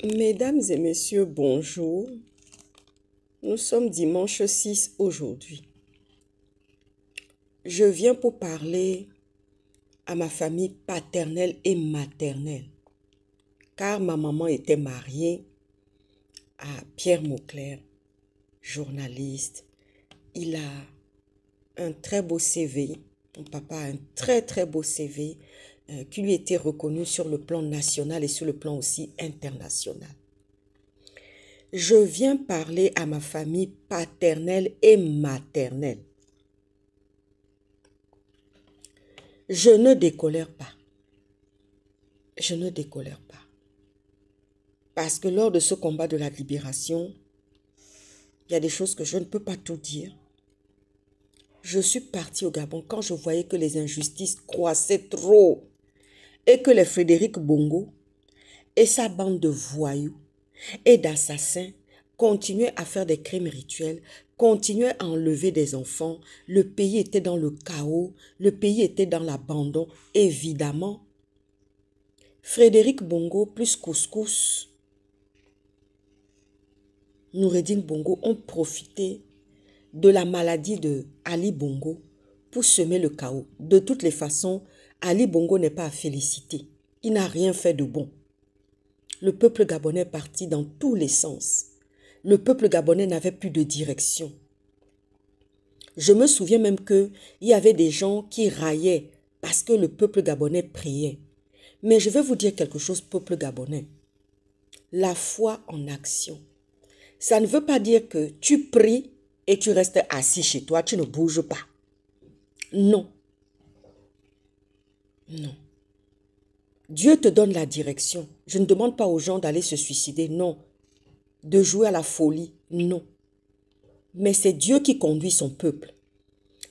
Mesdames et messieurs, bonjour. Nous sommes dimanche 6 aujourd'hui. Je viens pour parler à ma famille paternelle et maternelle, car ma maman était mariée à Pierre Mauclerc, journaliste. Il a un très beau CV. Mon papa a un très beau CV qui lui était reconnu sur le plan national et sur le plan aussi international. Je viens parler à ma famille paternelle et maternelle. Je ne décolère pas. Je ne décolère pas. Parce que lors de ce combat de la libération, il y a des choses que je ne peux pas tout dire. Je suis partie au Gabon quand je voyais que les injustices croissaient trop et que les Frédéric Bongo et sa bande de voyous et d'assassins continuaient à faire des crimes rituels, continuaient à enlever des enfants. Le pays était dans le chaos, le pays était dans l'abandon. Évidemment, Frédéric Bongo plus Couscous, Noureddin Bongo ont profité de la maladie de Ali Bongo pour semer le chaos. De toutes les façons, Ali Bongo n'est pas à féliciter. Il n'a rien fait de bon. Le peuple gabonais est parti dans tous les sens. Le peuple gabonais n'avait plus de direction. Je me souviens même qu'il y avait des gens qui raillaient parce que le peuple gabonais priait. Mais je vais vous dire quelque chose, peuple gabonais. La foi en action. Ça ne veut pas dire que tu pries et tu restes assis chez toi, tu ne bouges pas. Non. Non. Dieu te donne la direction. Je ne demande pas aux gens d'aller se suicider, non. De jouer à la folie, non. Mais c'est Dieu qui conduit son peuple.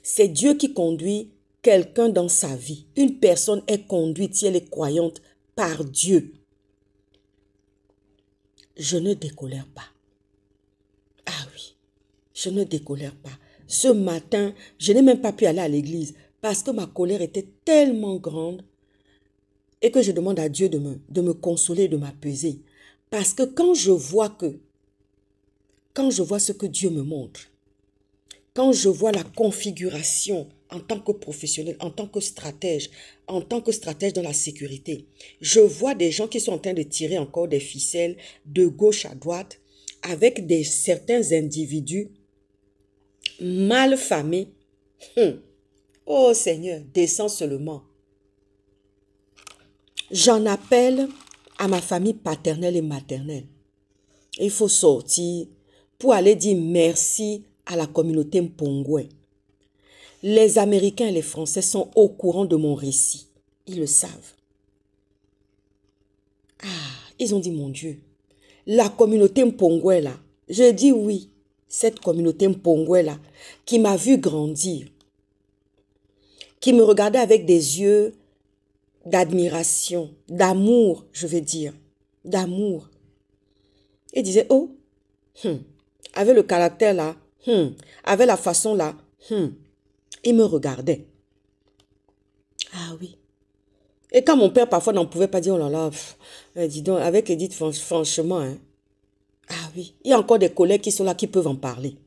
C'est Dieu qui conduit quelqu'un dans sa vie. Une personne est conduite, si elle est croyante, par Dieu. Je ne décolère pas. Ah oui, je ne décolère pas. Ce matin, je n'ai même pas pu aller à l'église parce que ma colère était tellement grande et que je demande à Dieu de me consoler, de m'apaiser. Parce que quand je vois ce que Dieu me montre, quand je vois la configuration en tant que professionnel, en tant que stratège dans la sécurité, je vois des gens qui sont en train de tirer encore des ficelles de gauche à droite avec certains individus mal famés. Oh Seigneur, descends seulement. J'en appelle à ma famille paternelle et maternelle. Il faut sortir pour aller dire merci à la communauté Mpongwe. Les Américains et les Français sont au courant de mon récit. Ils le savent. Ah, ils ont dit, mon Dieu, la communauté Mpongwe là, je dis oui, cette communauté Mpongwe là, qui m'a vu grandir, qui me regardait avec des yeux d'admiration, d'amour, je vais dire, d'amour. Et disait, oh, avec le caractère là, avec la façon là, il me regardait. Ah oui. Et quand mon père parfois n'en pouvait pas dire, oh là là, dis donc, avec Edith, franchement, hein. Ah oui, il y a encore des collègues qui sont là, qui peuvent en parler.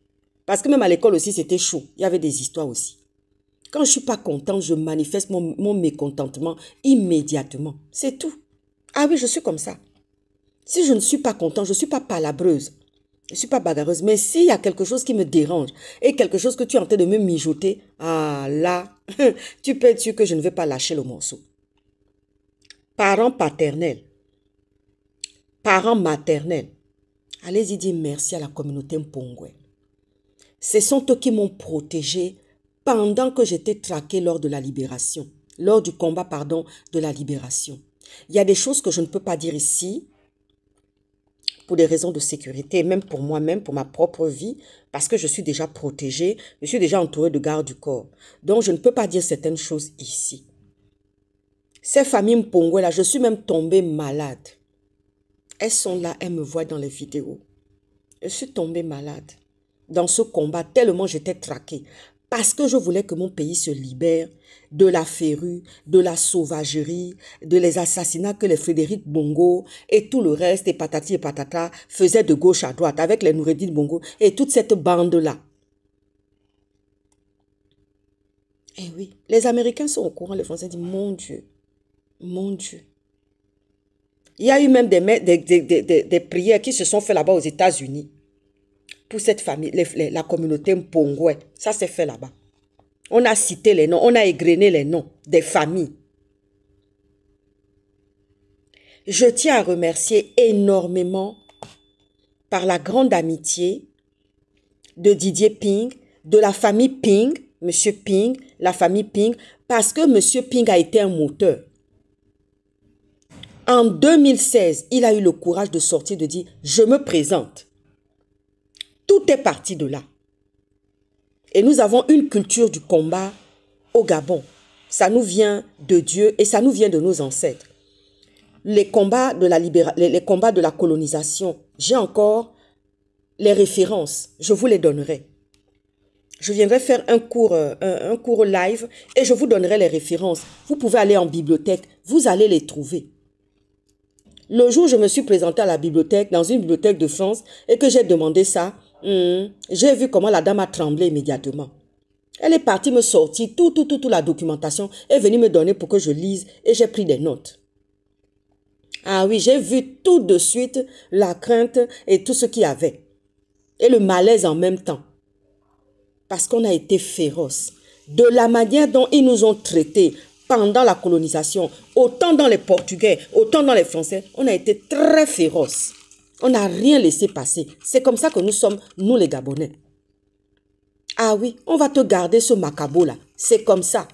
Parce que même à l'école aussi, c'était chaud. Il y avait des histoires aussi. Quand je ne suis pas content, je manifeste mon mécontentement immédiatement. C'est tout. Ah oui, je suis comme ça. Si je ne suis pas content, je ne suis pas palabreuse. Je ne suis pas bagarreuse. Mais s'il y a quelque chose qui me dérange et quelque chose que tu es en train de me mijoter, ah là, tu peux être sûr que je ne vais pas lâcher le morceau. Parents paternels, parents maternels, allez-y dire merci à la communauté Mpongwe. Ce sont eux qui m'ont protégé pendant que j'étais traquée lors de la libération, lors du combat, pardon, de la libération. Il y a des choses que je ne peux pas dire ici, pour des raisons de sécurité, même pour moi-même, pour ma propre vie, parce que je suis déjà protégée, je suis déjà entourée de gardes du corps. Donc, je ne peux pas dire certaines choses ici. Ces familles Mpongwe là, je suis même tombée malade. Elles sont là, elles me voient dans les vidéos. Je suis tombée malade dans ce combat tellement j'étais traquée. parce que je voulais que mon pays se libère de la férue, de la sauvagerie, de les assassinats que les Frédéric Bongo et tout le reste, et patati et patata, faisaient de gauche à droite avec les Noureddin Bongo et toute cette bande-là. Eh oui, les Américains sont au courant, les Français disent, mon Dieu, mon Dieu. Il y a eu même des prières qui se sont faites là-bas aux États-Unis pour cette famille, la communauté Mpongwe. Ça s'est fait là-bas. On a cité les noms, on a égrené les noms des familles. Je tiens à remercier énormément par la grande amitié de Didier Ping, de la famille Ping, Monsieur Ping, la famille Ping, parce que Monsieur Ping a été un moteur. En 2016, il a eu le courage de sortir, de dire « Je me présente ». Tout est parti de là. Et nous avons une culture du combat au Gabon. Ça nous vient de Dieu et ça nous vient de nos ancêtres. Les combats de les combats de la colonisation, j'ai encore les références. Je vous les donnerai. Je viendrai faire un cours live et je vous donnerai les références. Vous pouvez aller en bibliothèque, vous allez les trouver. Le jour où je me suis présentée à la bibliothèque, dans une bibliothèque de France, et que j'ai demandé ça, j'ai vu comment la dame a tremblé immédiatement. Elle est partie me sortir toute la documentation, est venue me donner pour que je lise et j'ai pris des notes. Ah oui, j'ai vu tout de suite la crainte et tout ce qu'il y avait. Et le malaise en même temps. Parce qu'on a été féroce. De la manière dont ils nous ont traités pendant la colonisation, autant dans les Portugais, autant dans les Français, on a été très féroce. On n'a rien laissé passer. C'est comme ça que nous sommes, nous les Gabonais. Ah oui, on va te garder ce macabo-là. C'est comme ça.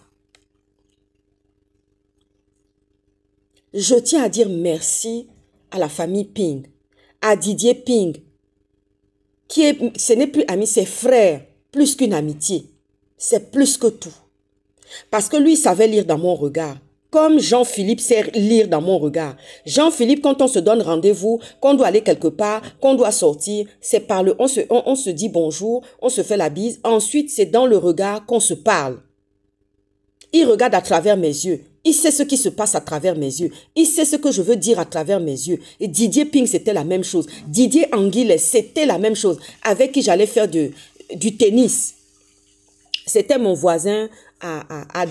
Je tiens à dire merci à la famille Ping, à Didier Ping, ce n'est plus ami, c'est frère, plus qu'une amitié. C'est plus que tout. Parce que lui, il savait lire dans mon regard. Comme Jean-Philippe sait lire dans mon regard. Jean-Philippe, quand on se donne rendez-vous, qu'on doit aller quelque part, qu'on doit sortir, c'est par on se dit bonjour, on se fait la bise. Ensuite, c'est dans le regard qu'on se parle. Il regarde à travers mes yeux. Il sait ce qui se passe à travers mes yeux. Il sait ce que je veux dire à travers mes yeux. Et Didier Ping, c'était la même chose. Didier Anguillet, c'était la même chose. Avec qui j'allais faire du tennis. C'était mon voisin à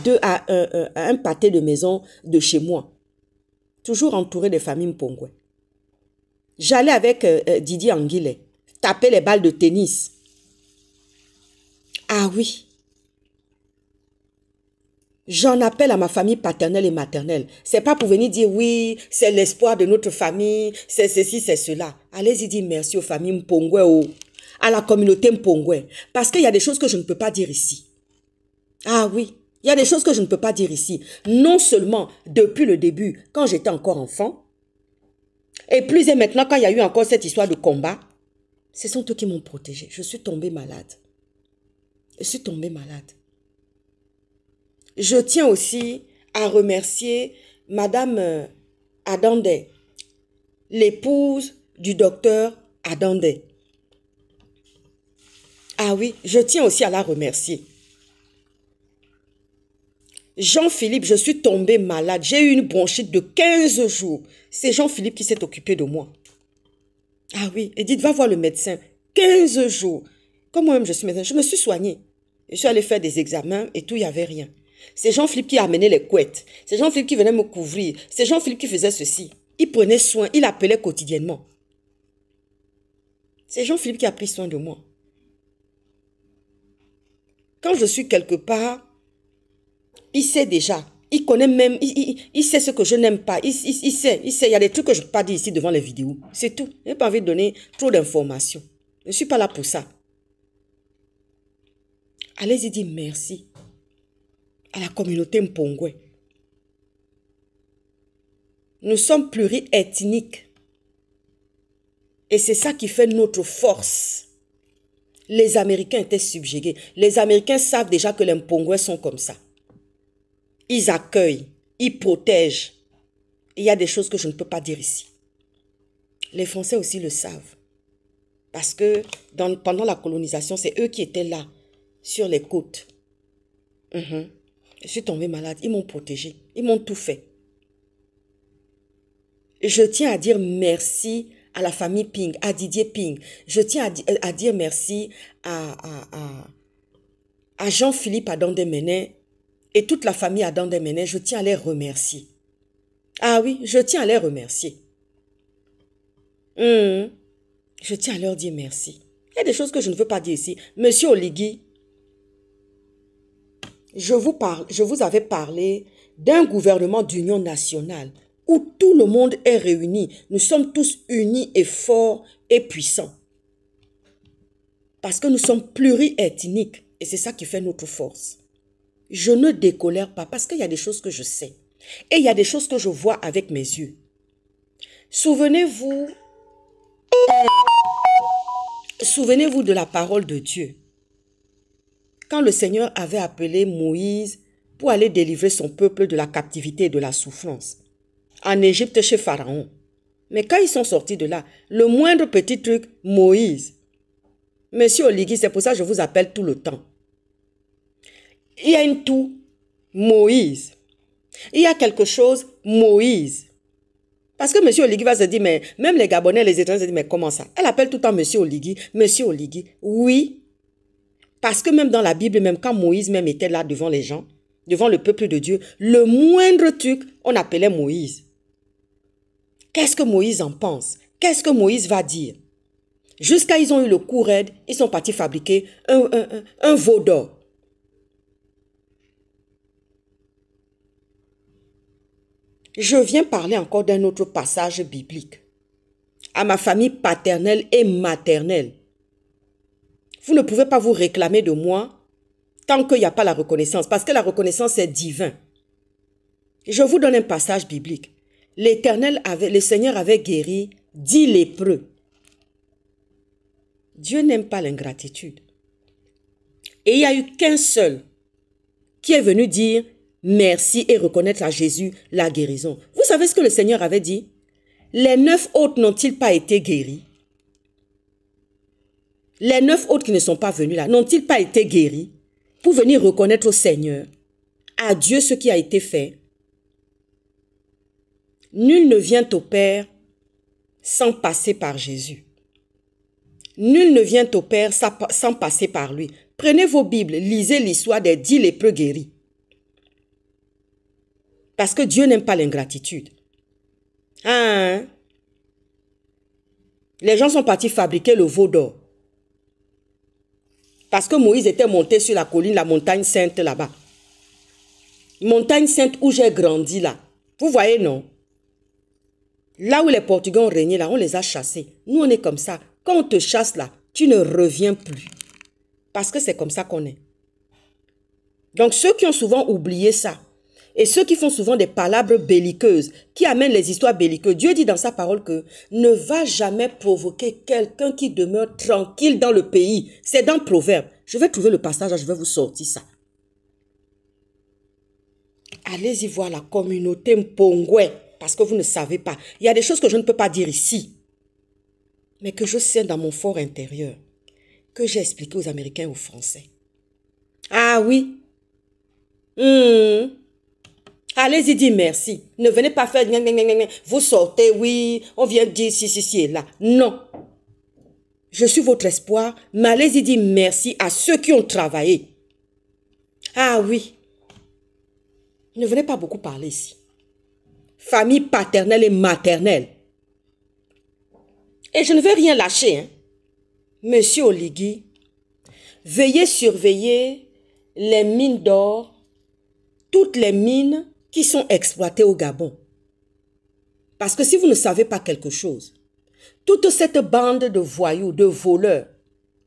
un pâté de maison de chez moi. Toujours entouré des familles Mpongwe. J'allais avec Didier Anguillet taper les balles de tennis. Ah oui. J'en appelle à ma famille paternelle et maternelle. C'est pas pour venir dire oui, c'est l'espoir de notre famille, c'est ceci, c'est cela. Allez-y dire merci aux familles Mpongwe, à la communauté Mpongwe. Parce qu'il y a des choses que je ne peux pas dire ici. Ah oui, il y a des choses que je ne peux pas dire ici. Non seulement depuis le début, quand j'étais encore enfant, et plus et maintenant quand il y a eu encore cette histoire de combat, ce sont eux qui m'ont protégée. Je suis tombée malade. Je suis tombée malade. Je tiens aussi à remercier Madame Adande, l'épouse du docteur Adande. Ah oui, je tiens aussi à la remercier. Jean-Philippe, je suis tombée malade. J'ai eu une bronchite de 15 jours. C'est Jean-Philippe qui s'est occupé de moi. Ah oui, et dites, va voir le médecin. 15 jours. Comme moi-même, je suis médecin, je me suis soignée. Je suis allée faire des examens et tout, il n'y avait rien. C'est Jean-Philippe qui a amené les couettes. C'est Jean-Philippe qui venait me couvrir. C'est Jean-Philippe qui faisait ceci. Il prenait soin, il appelait quotidiennement. C'est Jean-Philippe qui a pris soin de moi. Quand je suis quelque part, il sait déjà. Il connaît même, il sait ce que je n'aime pas. Il sait. Il y a des trucs que je ne peux pas dire ici devant les vidéos. C'est tout. Je n'ai pas envie de donner trop d'informations. Je ne suis pas là pour ça. Allez-y dire merci à la communauté Mpongwe. Nous sommes pluriethniques. Et c'est ça qui fait notre force. Les Américains étaient subjugués. Les Américains savent déjà que les Mpongwe sont comme ça. Ils accueillent, ils protègent. Il y a des choses que je ne peux pas dire ici. Les Français aussi le savent. Parce que pendant la colonisation, c'est eux qui étaient là, sur les côtes. Je suis tombée malade. Ils m'ont protégée. Ils m'ont tout fait. Je tiens à dire merci à la famille Ping, à Didier Ping. Je tiens à dire merci à Jean-Philippe Adandemene et toute la famille Adandemene. Je tiens à les remercier. Ah oui, je tiens à les remercier. Je tiens à leur dire merci. Il y a des choses que je ne veux pas dire ici. Monsieur Oligui, je vous avais parlé d'un gouvernement d'union nationale où tout le monde est réuni. Nous sommes tous unis et forts et puissants. Parce que nous sommes pluriethniques et c'est ça qui fait notre force. Je ne décolère pas parce qu'il y a des choses que je sais et il y a des choses que je vois avec mes yeux. Souvenez-vous de la parole de Dieu. Quand le Seigneur avait appelé Moïse pour aller délivrer son peuple de la captivité et de la souffrance en Égypte chez Pharaon. Mais quand ils sont sortis de là, le moindre petit truc, Moïse. Monsieur Oligui, c'est pour ça que je vous appelle tout le temps. Il y a une toux, Moïse. Il y a quelque chose, Moïse. Parce que monsieur Oligui va se dire, mais même les Gabonais, les étrangers se disent, mais comment ça? Elle appelle tout le temps monsieur Oligui, monsieur Oligui. Oui. Parce que même dans la Bible, même quand Moïse même était là devant les gens, devant le peuple de Dieu, le moindre truc, on appelait Moïse. Qu'est-ce que Moïse en pense? Qu'est-ce que Moïse va dire? Jusqu'à ils ont eu le coup raide, ils sont partis fabriquer un veau d'or. Je viens parler encore d'un autre passage biblique. À ma famille paternelle et maternelle. Vous ne pouvez pas vous réclamer de moi tant qu'il n'y a pas la reconnaissance. Parce que la reconnaissance est divin. Je vous donne un passage biblique. Le Seigneur avait guéri 10 lépreux. Dieu n'aime pas l'ingratitude. Et il n'y a eu qu'un seul qui est venu dire merci et reconnaître à Jésus la guérison. Vous savez ce que le Seigneur avait dit? Les 9 autres n'ont-ils pas été guéris? Les 9 autres qui ne sont pas venus là, n'ont-ils pas été guéris pour venir reconnaître au Seigneur, à Dieu ce qui a été fait? Nul ne vient au Père sans passer par Jésus. Nul ne vient au Père sans passer par lui. Prenez vos Bibles, lisez l'histoire des 10 lépreux guéris. Parce que Dieu n'aime pas l'ingratitude. Hein? Les gens sont partis fabriquer le veau d'or. Parce que Moïse était monté sur la colline, la montagne sainte là-bas. Montagne sainte où j'ai grandi là. Vous voyez, non? Là où les Portugais ont régné là, on les a chassés. Nous, on est comme ça. Quand on te chasse là, tu ne reviens plus. Parce que c'est comme ça qu'on est. Donc, ceux qui ont souvent oublié ça, et ceux qui font souvent des palabres belliqueuses, qui amènent les histoires belliqueuses, Dieu dit dans sa parole que ne va jamais provoquer quelqu'un qui demeure tranquille dans le pays. C'est dans Proverbe. Je vais trouver le passage, je vais vous sortir ça. Allez-y voir la communauté Mpongwe, parce que vous ne savez pas. Il y a des choses que je ne peux pas dire ici, mais que je sais dans mon fort intérieur, que j'ai expliqué aux Américains et aux Français. Ah oui. Allez-y dire merci. Ne venez pas faire... Vous sortez, oui, on vient dire si et là. Non. Je suis votre espoir, mais allez-y dire merci à ceux qui ont travaillé. Ah oui. Ne venez pas beaucoup parler ici. Famille paternelle et maternelle. Et je ne vais rien lâcher. Hein. Monsieur Oligui, veuillez surveiller les mines d'or, toutes les mines qui sont exploitées au Gabon. Parce que si vous ne savez pas quelque chose, toute cette bande de voyous, de voleurs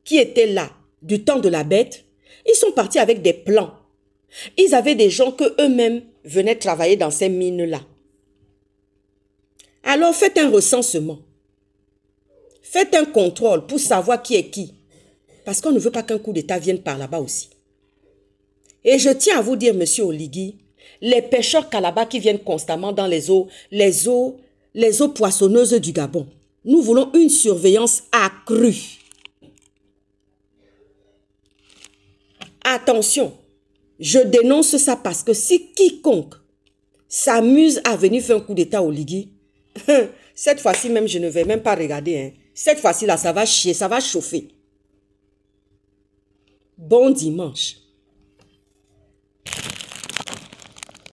qui étaient là du temps de la bête, ils sont partis avec des plans. Ils avaient des gens que eux-mêmes venaient travailler dans ces mines-là. Alors faites un recensement. Faites un contrôle pour savoir qui est qui. Parce qu'on ne veut pas qu'un coup d'État vienne par là-bas aussi. Et je tiens à vous dire, monsieur Oligui, les pêcheurs Kalaba qui viennent constamment dans les eaux poissonneuses du Gabon, nous voulons une surveillance accrue. Attention, Je dénonce ça parce que si quiconque s'amuse à venir faire un coup d'état au Ligui, cette fois-ci même, je ne vais même pas regarder. Hein. Cette fois-ci là, ça va chier, ça va chauffer. Bon dimanche.